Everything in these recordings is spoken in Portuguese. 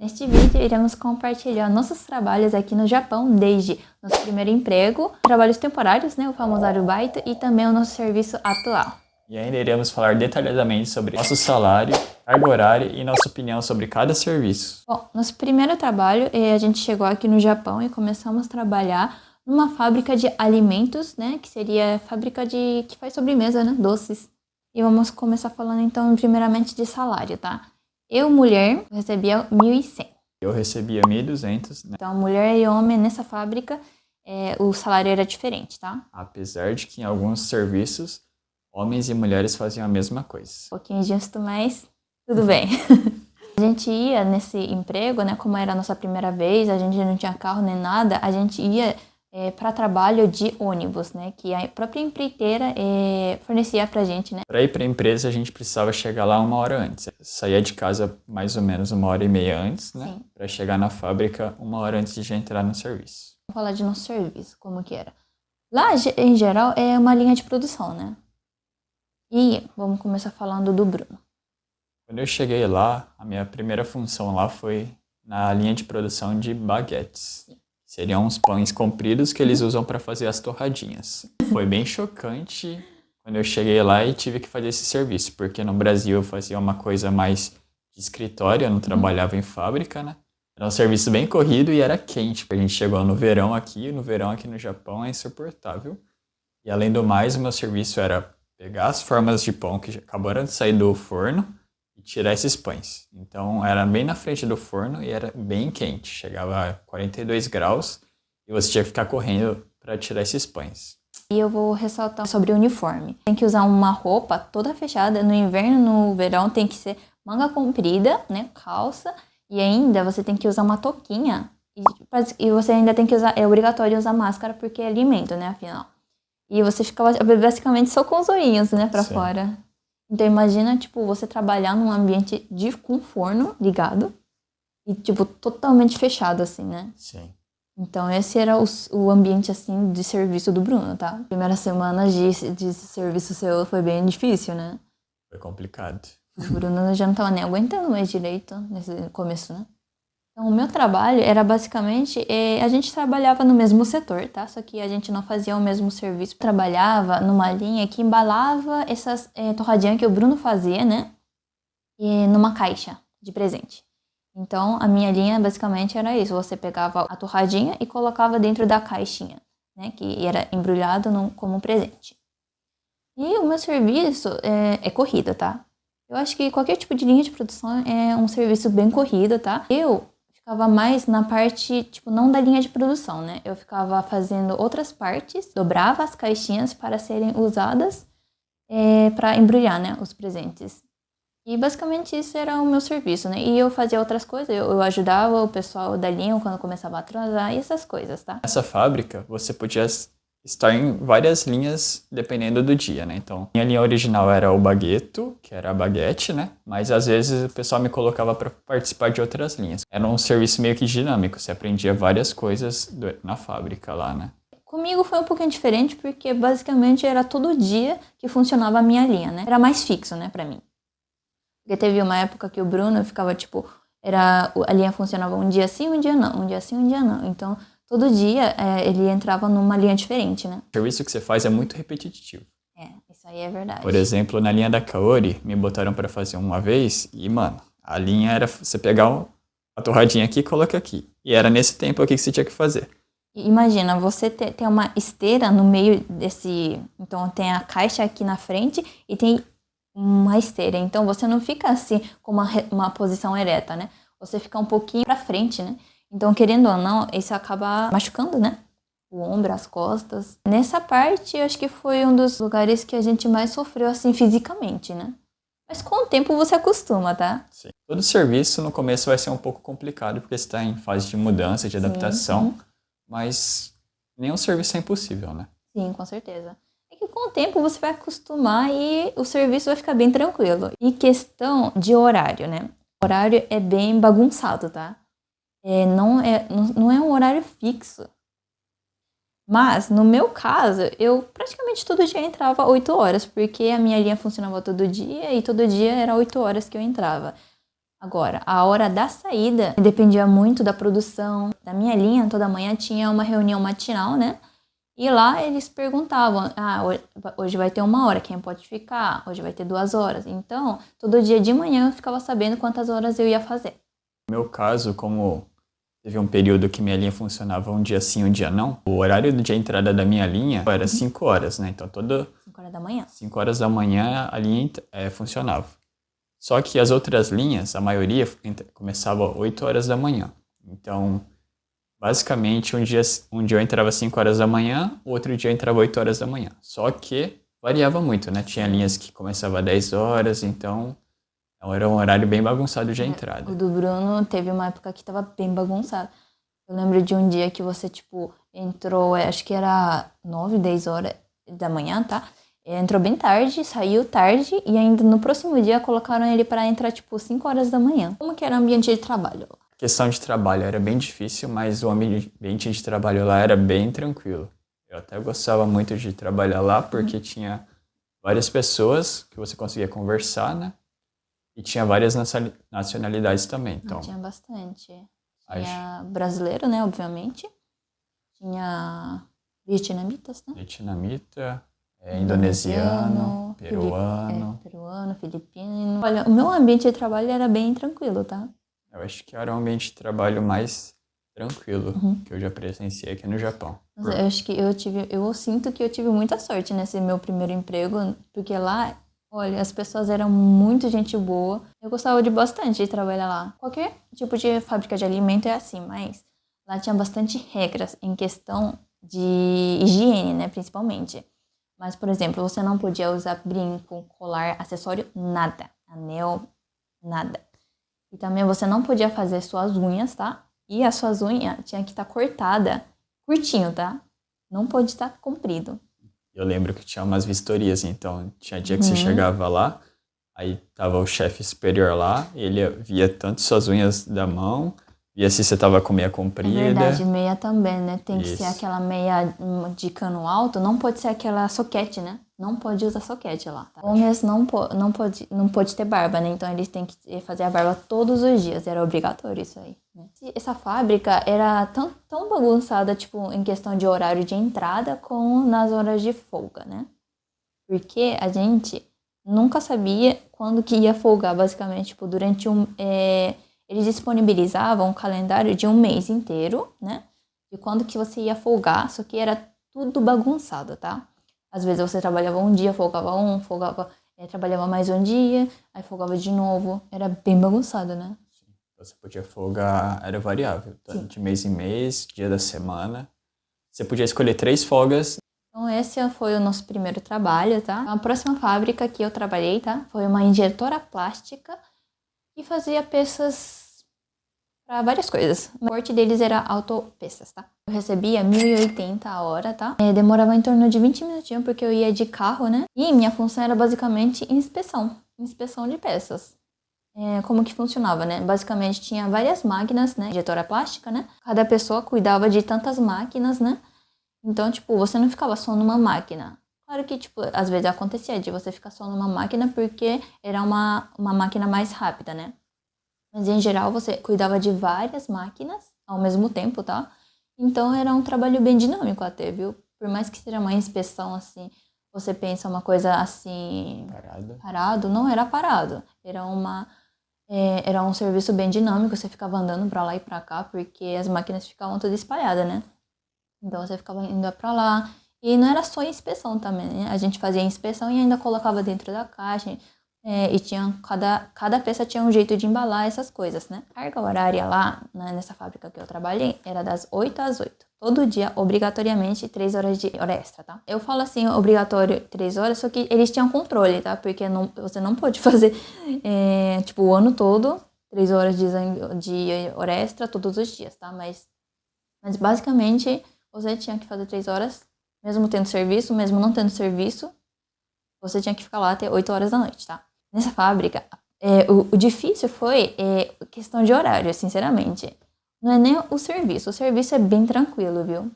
Neste vídeo, iremos compartilhar nossos trabalhos aqui no Japão, desde nosso primeiro emprego, trabalhos temporários, o famoso arubaito, e também o nosso serviço atual. E ainda iremos falar detalhadamente sobre nosso salário, carga horária e nossa opinião sobre cada serviço. Bom, nosso primeiro trabalho, a gente chegou aqui no Japão e começamos a trabalhar numa fábrica de alimentos, que seria fábrica que faz sobremesa, doces. E vamos começar falando então primeiramente de salário, tá? Eu, mulher, recebia 1.100. Eu recebia 1.200, Então, mulher e homem nessa fábrica, o salário era diferente, tá? Apesar de que em alguns serviços, homens e mulheres faziam a mesma coisa. Um pouquinho injusto, mas tudo bem. A gente ia nesse emprego, como era a nossa primeira vez, a gente não tinha carro nem nada, a gente ia para trabalho de ônibus, que a própria empreiteira fornecia pra gente, Para ir para a empresa, a gente precisava chegar lá 1 hora antes. Saía de casa mais ou menos 1h30 antes, para chegar na fábrica 1 hora antes de já entrar no serviço. Vou falar de nosso serviço, como que era. Lá, em geral, é uma linha de produção, E vamos começar falando do Bruno. Quando eu cheguei lá, a minha primeira função lá foi na linha de produção de baguetes. Seriam uns pães compridos que eles usam para fazer as torradinhas. Foi bem chocante quando eu cheguei lá e tive que fazer esse serviço, porque no Brasil eu fazia uma coisa mais de escritório, eu não trabalhava em fábrica, Era um serviço bem corrido e era quente. A gente chegou no verão aqui no Japão é insuportável. E além do mais, o meu serviço era pegar as formas de pão que acabaram de sair do forno e tirar esses pães. Então era bem na frente do forno e era bem quente, chegava a 42 graus e você tinha que ficar correndo para tirar esses pães. E eu vou ressaltar sobre o uniforme. Tem que usar uma roupa toda fechada, no inverno, no verão tem que ser manga comprida, calça, e ainda você tem que usar uma touquinha e você ainda tem que usar, é obrigatório usar máscara porque é alimento, afinal. E você ficava basicamente só com os olhinhos, pra Sim. fora. Então imagina, você trabalhar num ambiente com forno ligado e, totalmente fechado, assim, Sim. Então esse era o ambiente, assim, de serviço do Bruno, tá? Primeira semana de serviço seu foi bem difícil, Foi complicado. O Bruno já não tava nem aguentando mais direito nesse começo, Então o meu trabalho era basicamente, a gente trabalhava no mesmo setor, tá? Só que a gente não fazia o mesmo serviço. Trabalhava numa linha que embalava essas torradinhas que o Bruno fazia, E numa caixa de presente. Então a minha linha basicamente era isso. Você pegava a torradinha e colocava dentro da caixinha, Que era embrulhado como presente. E o meu serviço é corrida, tá? Eu acho que qualquer tipo de linha de produção é um serviço bem corrido, tá? Eu ficava mais na parte, não da linha de produção, Eu ficava fazendo outras partes, dobrava as caixinhas para serem usadas para embrulhar, os presentes. E basicamente isso era o meu serviço, E eu fazia outras coisas, eu ajudava o pessoal da linha quando começava a atrasar e essas coisas, tá? Nessa fábrica, você podia estar em várias linhas dependendo do dia, Então, minha linha original era o bagueto, que era a baguete, Mas às vezes o pessoal me colocava para participar de outras linhas. Era um serviço meio que dinâmico, você aprendia várias coisas na fábrica lá, Comigo foi um pouquinho diferente, porque basicamente era todo dia que funcionava a minha linha, Era mais fixo, pra mim. Porque teve uma época que o Bruno ficava, a linha funcionava um dia sim, um dia não, um dia sim, um dia não. Então, todo dia ele entrava numa linha diferente, O serviço que você faz é muito repetitivo. Isso aí é verdade. Por exemplo, na linha da Kaori, me botaram para fazer uma vez e, a linha era você pegar a torradinha aqui e colocar aqui. E era nesse tempo aqui que você tinha que fazer. Imagina, você tem uma esteira no meio desse... Então, tem a caixa aqui na frente e tem uma esteira. Então, você não fica assim com uma posição ereta, Você fica um pouquinho para frente, Então, querendo ou não, isso acaba machucando, O ombro, as costas. Nessa parte, eu acho que foi um dos lugares que a gente mais sofreu, assim, fisicamente, Mas com o tempo você acostuma, tá? Sim. Todo serviço no começo vai ser um pouco complicado, porque você está em fase de mudança, de adaptação. Mas nenhum serviço é impossível, Sim, com certeza. É que com o tempo você vai acostumar e o serviço vai ficar bem tranquilo. E questão de horário, O horário é bem bagunçado, tá? Não é um horário fixo. Mas, no meu caso, eu praticamente todo dia entrava 8 horas, porque a minha linha funcionava todo dia e todo dia era 8 horas que eu entrava. Agora, a hora da saída dependia muito da produção. Da minha linha, toda manhã tinha uma reunião matinal, né? E lá eles perguntavam, hoje vai ter 1 hora, quem pode ficar? Hoje vai ter 2 horas. Então, todo dia de manhã eu ficava sabendo quantas horas eu ia fazer. No meu caso, como teve um período que minha linha funcionava um dia sim, um dia não, o horário de entrada da minha linha era 5 horas, né? Então, 5 horas da manhã. 5 horas da manhã a linha funcionava. Só que as outras linhas, a maioria começava às 8 horas da manhã. Então, basicamente, um dia eu entrava às 5 horas da manhã, o outro dia eu entrava às 8 horas da manhã. Só que variava muito, né? Tinha linhas que começavam às 10 horas, então era um horário bem bagunçado de entrada. O do Bruno teve uma época que tava bem bagunçado. Eu lembro de um dia que você, entrou, acho que era 9, 10 horas da manhã, tá? Entrou bem tarde, saiu tarde e ainda no próximo dia colocaram ele para entrar 5 horas da manhã. Como que era o ambiente de trabalho? A questão de trabalho era bem difícil, mas o ambiente de trabalho lá era bem tranquilo. Eu até gostava muito de trabalhar lá porque tinha várias pessoas que você conseguia conversar, né? E tinha várias nacionalidades também. Então, tinha bastante. Tinha brasileiro, né, obviamente. Tinha vietnamitas, né? Vietnamita, indonesiano, peruano. Peruano, filipino. Olha, o meu ambiente de trabalho era bem tranquilo, tá? Eu acho que era o ambiente de trabalho mais tranquilo que eu já presenciei aqui no Japão. Mas eu acho que eu sinto que eu tive muita sorte nesse meu primeiro emprego, porque lá, olha, as pessoas eram muito gente boa. Eu gostava de bastante de trabalhar lá. Qualquer tipo de fábrica de alimento é assim, mas lá tinha bastante regras em questão de higiene, né, principalmente. Mas, por exemplo, você não podia usar brinco, colar, acessório, nada. Anel, nada. E também você não podia fazer suas unhas, tá? E as suas unhas tinha que estar cortada curtinho, tá? Não pode estar comprido. Eu lembro que tinha umas vistorias, então tinha dia que você chegava lá, aí tava o chefe superior lá, ele via tanto suas unhas da mão, via se você tava com meia comprida. É verdade, meia também, né? Tem que ser Isso. aquela meia de cano alto, não pode ser aquela soquete, né? Não pode usar soquete lá. Tá? Homens não pode ter barba, né? Então eles têm que fazer a barba todos os dias, era obrigatório isso aí. Né? Essa fábrica era tão bagunçada, em questão de horário de entrada, como nas horas de folga, né? Porque a gente nunca sabia quando que ia folgar, basicamente, durante eles disponibilizavam um calendário de um mês inteiro, né? De quando que você ia folgar, só que era tudo bagunçado, tá? Às vezes você trabalhava um dia, trabalhava mais um dia, aí folgava de novo. Era bem bagunçado, né? Sim. Você podia folgar, era variável, tá? De mês em mês, dia da semana. Você podia escolher 3 folgas. Então esse foi o nosso primeiro trabalho, tá? A próxima fábrica que eu trabalhei, tá? Foi uma injetora plástica e fazia peças para várias coisas. O forte deles era autopeças, tá? Eu recebia 1.080 a hora, tá? Demorava em torno de 20 minutinhos porque eu ia de carro, né? E minha função era basicamente inspeção de peças. Como que funcionava, né? Basicamente tinha várias máquinas, né? Injetora plástica, né? Cada pessoa cuidava de tantas máquinas, né? Então, você não ficava só numa máquina. Claro que, às vezes acontecia de você ficar só numa máquina porque era uma máquina mais rápida, né? Mas, em geral, você cuidava de várias máquinas ao mesmo tempo, tá? Então, era um trabalho bem dinâmico até, viu? Por mais que seja uma inspeção, assim, você pensa uma coisa, assim... Parado? Não era parado. Era um serviço bem dinâmico, você ficava andando pra lá e pra cá, porque as máquinas ficavam todas espalhadas, né? Então, você ficava indo pra lá. E não era só inspeção também, né? A gente fazia inspeção e ainda colocava dentro da caixa. E tinha, cada peça tinha um jeito de embalar essas coisas, né? A carga horária lá, né, nessa fábrica que eu trabalhei, era das 8 às 8. Todo dia, obrigatoriamente, 3 horas de hora extra, tá? Eu falo assim, obrigatório 3 horas, só que eles tinham controle, tá? Porque você não pode fazer, o ano todo, 3 horas de hora extra todos os dias, tá? Mas basicamente, você tinha que fazer 3 horas, mesmo tendo serviço, mesmo não tendo serviço, você tinha que ficar lá até 8 horas da noite, tá? Nessa fábrica, o difícil foi questão de horário, sinceramente. Não é nem o serviço é bem tranquilo, viu?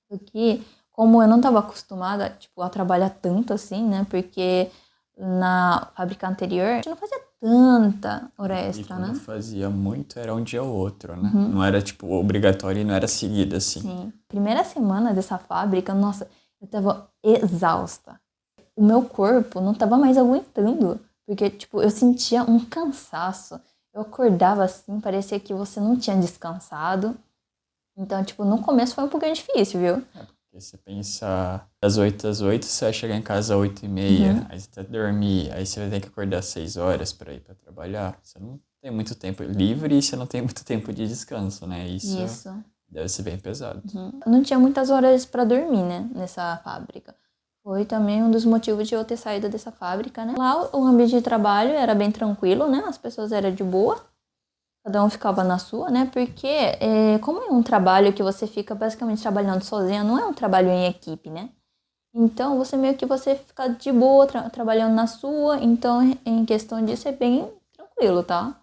Porque, como eu não estava acostumada, a trabalhar tanto assim, né? Porque na fábrica anterior, a gente não fazia tanta hora E extra, quando né? fazia muito, era um dia ou outro, né? Não era, tipo, obrigatório e não era seguido, assim. Sim. Primeira semana dessa fábrica, nossa, eu tava exausta. O meu corpo não tava mais aguentando. Porque, tipo, eu sentia um cansaço. Eu acordava assim, parecia que você não tinha descansado. Então, tipo, no começo foi um pouquinho difícil, viu? Porque você pensa das 8 às 8, você vai chegar em casa às 8h30, aí você vai dormir, aí você vai ter que acordar às 6 horas pra ir pra trabalhar. Você não tem muito tempo livre e você não tem muito tempo de descanso, né? Isso Isso. deve ser bem pesado. Não tinha muitas horas pra dormir, né, nessa fábrica. Foi também um dos motivos de eu ter saído dessa fábrica, né? Lá o ambiente de trabalho era bem tranquilo, né? As pessoas eram de boa. Cada um ficava na sua, né? Porque como é um trabalho que você fica basicamente trabalhando sozinha, não é um trabalho em equipe, né? Então você meio que você fica de boa trabalhando na sua, então em questão disso é bem tranquilo, tá?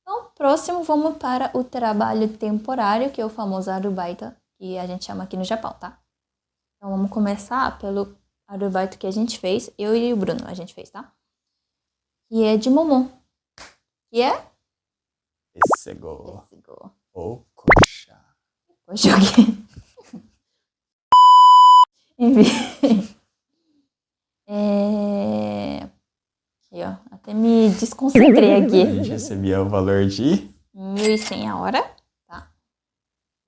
Então, próximo vamos para o trabalho temporário, que é o famoso arubaita, que a gente chama aqui no Japão, tá? Então vamos começar pelo arubaito que a gente fez, eu e o Bruno, a gente fez, tá? Que é de momô, que é Pêssego pêssego. ou coxa. Poxa, o quê? Enfim. Aqui, ó. Até me desconcentrei A gente aqui. recebia o valor de... 1.100 a hora, tá?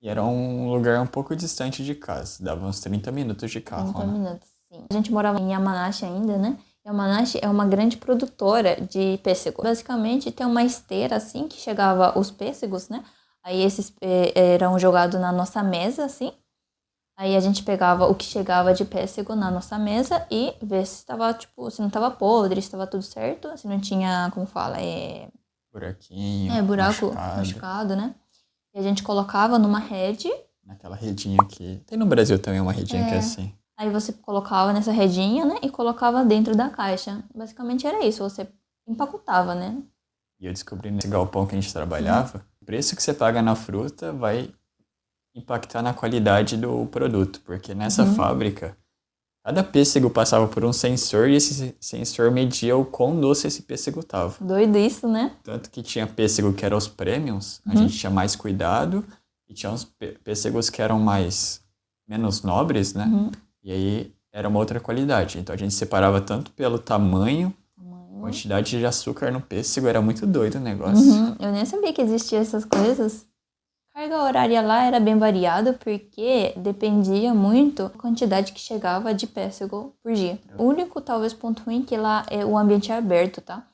E era um lugar um pouco distante de casa, dava uns 30 minutos de 30 carro, né? minutos, sim. A gente morava em Yamanashi ainda, né? Yamanashi é uma grande produtora de pêssego. Basicamente, tem uma esteira, assim, que chegava os pêssegos, né? Aí esses eram jogados na nossa mesa, assim. Aí a gente pegava o que chegava de pêssego na nossa mesa e ver se estava, tipo, se não estava podre, se estava tudo certo, se não tinha, como fala, Buraquinho, buraco machucado. machucado, né? E a gente colocava numa rede. Naquela redinha aqui. Tem no Brasil também uma redinha que é assim. Aí você colocava nessa redinha, né? E colocava dentro da caixa. Basicamente era isso, você empacotava, né? E eu descobri nesse galpão que a gente trabalhava, o preço que você paga na fruta vai impactar na qualidade do produto. Porque nessa fábrica, cada pêssego passava por um sensor e esse sensor media o quão doce esse pêssego tava. Doido isso, né? Tanto que tinha pêssego que eram os premiums, a gente tinha mais cuidado, e tinha uns pêssegos que eram menos nobres, né? E aí era uma outra qualidade. Então a gente separava tanto pelo tamanho, quantidade de açúcar no pêssego, era muito doido o negócio. Eu nem sabia que existia essas coisas. A carga horária lá era bem variada porque dependia muito da quantidade que chegava de pêssego por dia. O único, talvez, ponto ruim é que lá o ambiente é aberto, tá?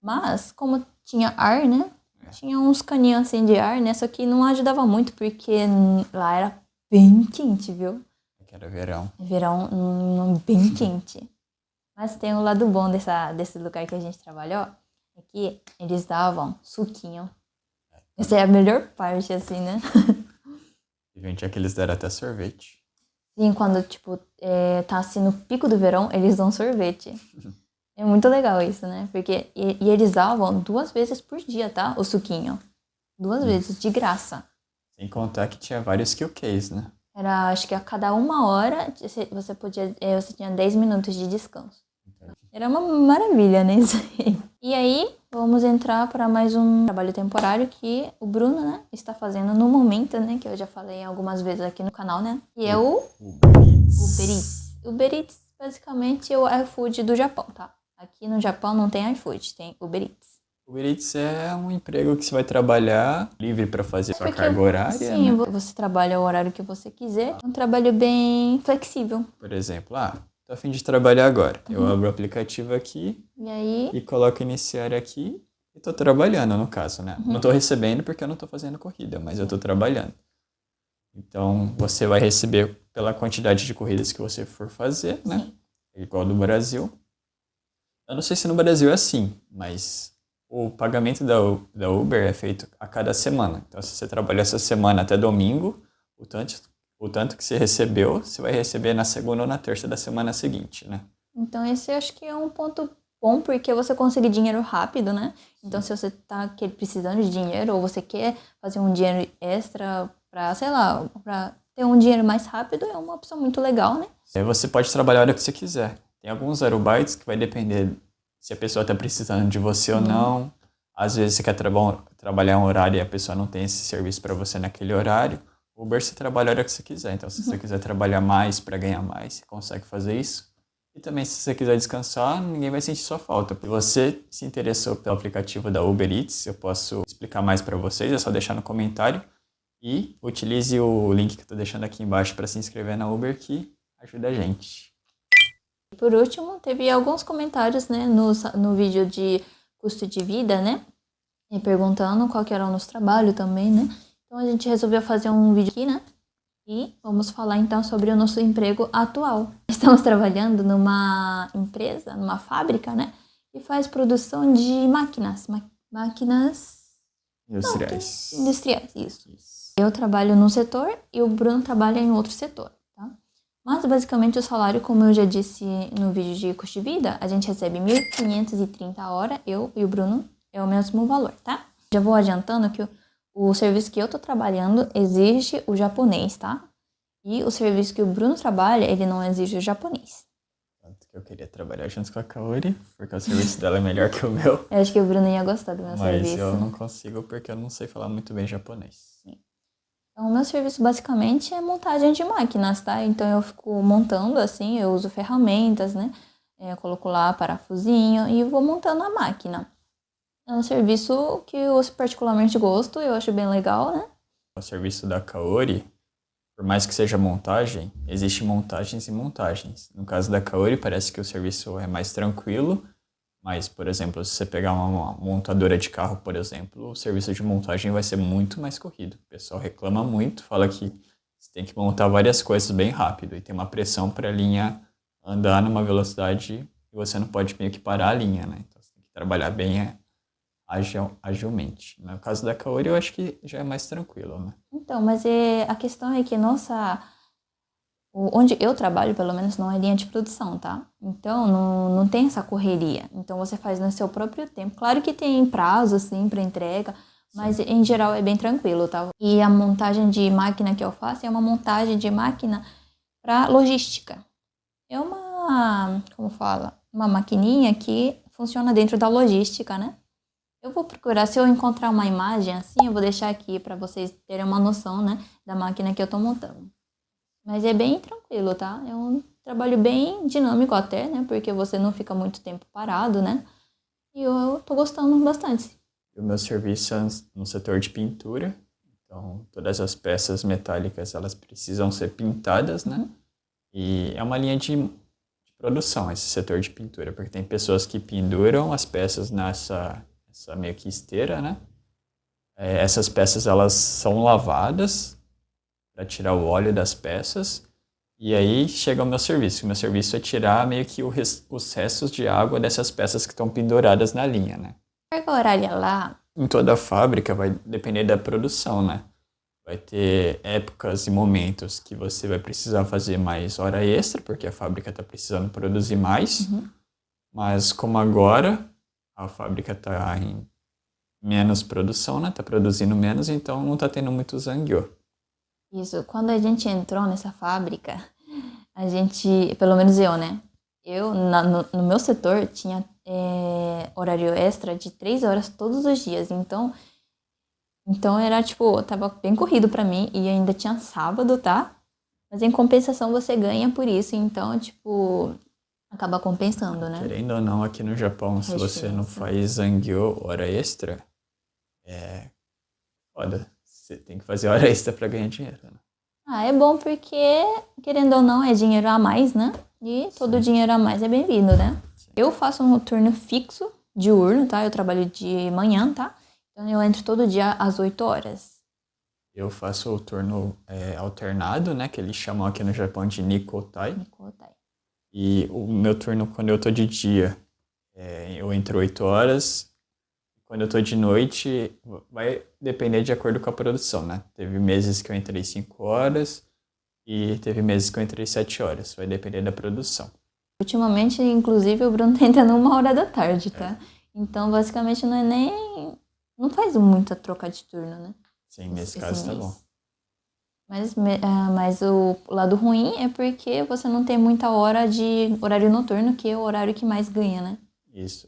Mas, como tinha ar, né? Tinha uns caninhos assim de ar, né? Só que não ajudava muito porque lá era bem quente, viu? Que era verão. Verão bem quente. Mas tem o lado bom desse lugar que a gente trabalhou, é que eles davam suquinho. Essa é a melhor parte, assim, né? E vendia que eles deram até sorvete. Sim, quando, tipo, tá assim no pico do verão, eles dão sorvete. É muito legal isso, né? Porque e eles davam 2 vezes por dia, tá? O suquinho. 2 vezes, de graça. Sem contar que tinha vários skill case, né? Era, acho que a cada 1 hora você tinha 10 minutos de descanso. Era uma maravilha, né? Isso aí. E aí, vamos entrar para mais um trabalho temporário que o Bruno, né, está fazendo no momento, né? Que eu já falei algumas vezes aqui no canal, né? E é o Uber Uber Eats. Eats. Uber Eats, basicamente, é o iFood do Japão, tá? Aqui no Japão não tem iFood, tem Uber Eats. Uber Eats é um emprego que você vai trabalhar livre para fazer sua Porque, carga horária, sim, né? você trabalha o horário que você quiser. É um trabalho bem flexível. Por exemplo, tô a fim de trabalhar agora. Eu abro o aplicativo aqui E aí, e coloco iniciar aqui e tô trabalhando, no caso, né? Não tô recebendo porque eu não tô fazendo corrida, mas eu tô trabalhando. Então, você vai receber pela quantidade de corridas que você for fazer, né? sim. Igual do Brasil. Eu não sei se no Brasil é assim, mas o pagamento da Uber é feito a cada semana. Então, se você trabalhar essa semana até domingo, o tanto que você recebeu, você vai receber na segunda ou na terça da semana seguinte, né? Então, esse eu acho que é um ponto bom, porque você consegue dinheiro rápido, né? Então, se você tá precisando de dinheiro, ou você quer fazer um dinheiro extra pra, sei lá, pra ter um dinheiro mais rápido, é uma opção muito legal, né? Aí você pode trabalhar a hora que você quiser. Tem alguns aerobytes que vai depender se a pessoa está precisando de você ou não. Às vezes você quer trabalhar um horário e a pessoa não tem esse serviço para você naquele horário. O Uber você trabalha a hora que você quiser. Então, se você quiser trabalhar mais para ganhar mais, você consegue fazer isso. E também, se você quiser descansar, ninguém vai sentir sua falta. Se você se interessou pelo aplicativo da Uber Eats, eu posso explicar mais para vocês. É só deixar no comentário. E utilize o link que eu estou deixando aqui embaixo para se inscrever na Uber, que ajuda a gente. Por último, teve alguns comentários, né, no vídeo de custo de vida, né, e perguntando qual que era o nosso trabalho também, né. Então a gente resolveu fazer um vídeo aqui, né, e vamos falar então sobre o nosso emprego atual. Estamos trabalhando numa empresa, numa fábrica, né, que faz produção de máquinas industriais, isso. Eu trabalho num setor e o Bruno trabalha em outro setor, tá? Mas basicamente o salário, como eu já disse no vídeo de custo de vida, a gente recebe 1.530 a hora, eu e o Bruno é o mesmo valor, tá? Já vou adiantando que o serviço que eu tô trabalhando exige o japonês, tá? E o serviço que o Bruno trabalha, ele não exige o japonês. Tanto que eu queria trabalhar junto com a Kaori, porque o serviço dela é melhor que o meu. Eu acho que o Bruno ia gostar do meu serviço. Mas eu não consigo porque eu não sei falar muito bem japonês. Sim. Então, o meu serviço basicamente é montagem de máquinas, tá? Então, eu fico montando assim, eu uso ferramentas, né? Eu coloco lá parafusinho e vou montando a máquina. É um serviço que eu particularmente gosto, eu acho bem legal, né? O serviço da Kaori, por mais que seja montagem, existem montagens e montagens. No caso da Kaori, parece que o serviço é mais tranquilo, mas, por exemplo, se você pegar uma montadora de carro, por exemplo, o serviço de montagem vai ser muito mais corrido. O pessoal reclama muito, fala que você tem que montar várias coisas bem rápido e tem uma pressão para a linha andar numa velocidade e você não pode meio que parar a linha, né? Então você tem que trabalhar bem agilmente. No caso da Kaori, eu acho que já é mais tranquilo, né? Então, mas a questão é que onde eu trabalho, pelo menos, não é linha de produção, tá? Então, não tem essa correria. Então, você faz no seu próprio tempo. Claro que tem prazo, assim, para entrega, mas em geral é bem tranquilo, tá? E a montagem de máquina que eu faço é uma montagem de máquina para logística. É como fala? Uma maquininha que funciona dentro da logística, né? Eu vou procurar, se eu encontrar uma imagem assim, eu vou deixar aqui para vocês terem uma noção, né, da máquina que eu tô montando. Mas é bem tranquilo, tá? É um trabalho bem dinâmico até, né? Porque você não fica muito tempo parado, né? E eu tô gostando bastante. O meu serviço é no setor de pintura. Então, todas as peças metálicas, elas precisam ser pintadas, né? E é uma linha de produção, esse setor de pintura. Porque tem pessoas que penduram as peças nessa meio que esteira, né? Essas peças, elas são lavadas para tirar o óleo das peças. E aí chega o meu serviço. O meu serviço é tirar meio que os restos de água dessas peças que estão penduradas na linha, né? A carga horária lá... Em toda a fábrica vai depender da produção, né? Vai ter épocas e momentos que você vai precisar fazer mais hora extra, porque a fábrica está precisando produzir mais. Mas como agora a fábrica está em menos produção, né? Está produzindo menos, então não está tendo muito zangueô. Isso, quando a gente entrou nessa fábrica, a gente, pelo menos eu, né? No meu setor, tinha horário extra de 3 horas todos os dias. Então era, tipo, tava bem corrido pra mim. E ainda tinha sábado, tá? Mas em compensação você ganha por isso. Então, tipo, acaba compensando, né? Querendo ou não, aqui no Japão, se você não faz zangueô, hora extra, foda. Você tem que fazer hora extra pra ganhar dinheiro, né? É bom porque, querendo ou não, é dinheiro a mais, né? E todo dinheiro a mais é bem-vindo, né? Sim. Eu faço um turno fixo, diurno, tá? Eu trabalho de manhã, tá? Então eu entro todo dia às 8 horas. Eu faço o turno alternado, né? Que eles chamam aqui no Japão de Nikotai. E o meu turno, quando eu tô de dia, eu entro 8 horas. Quando eu tô de noite, vai depender de acordo com a produção, né? Teve meses que eu entrei 5 horas e teve meses que eu entrei 7 horas. Vai depender da produção. Ultimamente, inclusive, o Bruno tá entrando 1h da tarde, tá? Então, basicamente, não faz muita troca de turno, né? Sim, nesse caso tá bom. Mas o lado ruim é porque você não tem muita hora de horário noturno, que é o horário que mais ganha, né? Isso.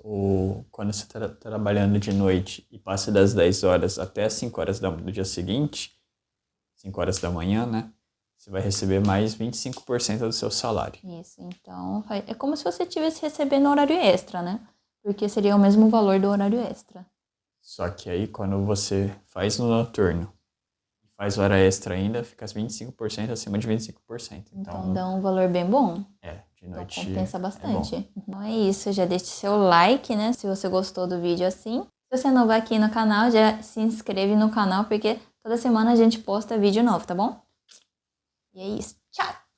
Quando você está trabalhando de noite e passa das 10 horas até as 5 horas do dia seguinte, 5 horas da manhã, né? Você vai receber mais 25% do seu salário. Isso, então é como se você estivesse recebendo horário extra, né? Porque seria o mesmo valor do horário extra. Só que aí, quando você faz no noturno e faz hora extra ainda, fica 25% acima de 25%. Então dá um valor bem bom. De Então noite compensa bastante. é bom. Então é isso, já deixe seu like, né? Se você gostou do vídeo assim. Se você é novo aqui no canal, já se inscreve no canal, porque toda semana a gente posta vídeo novo, tá bom? E é isso. Tchau!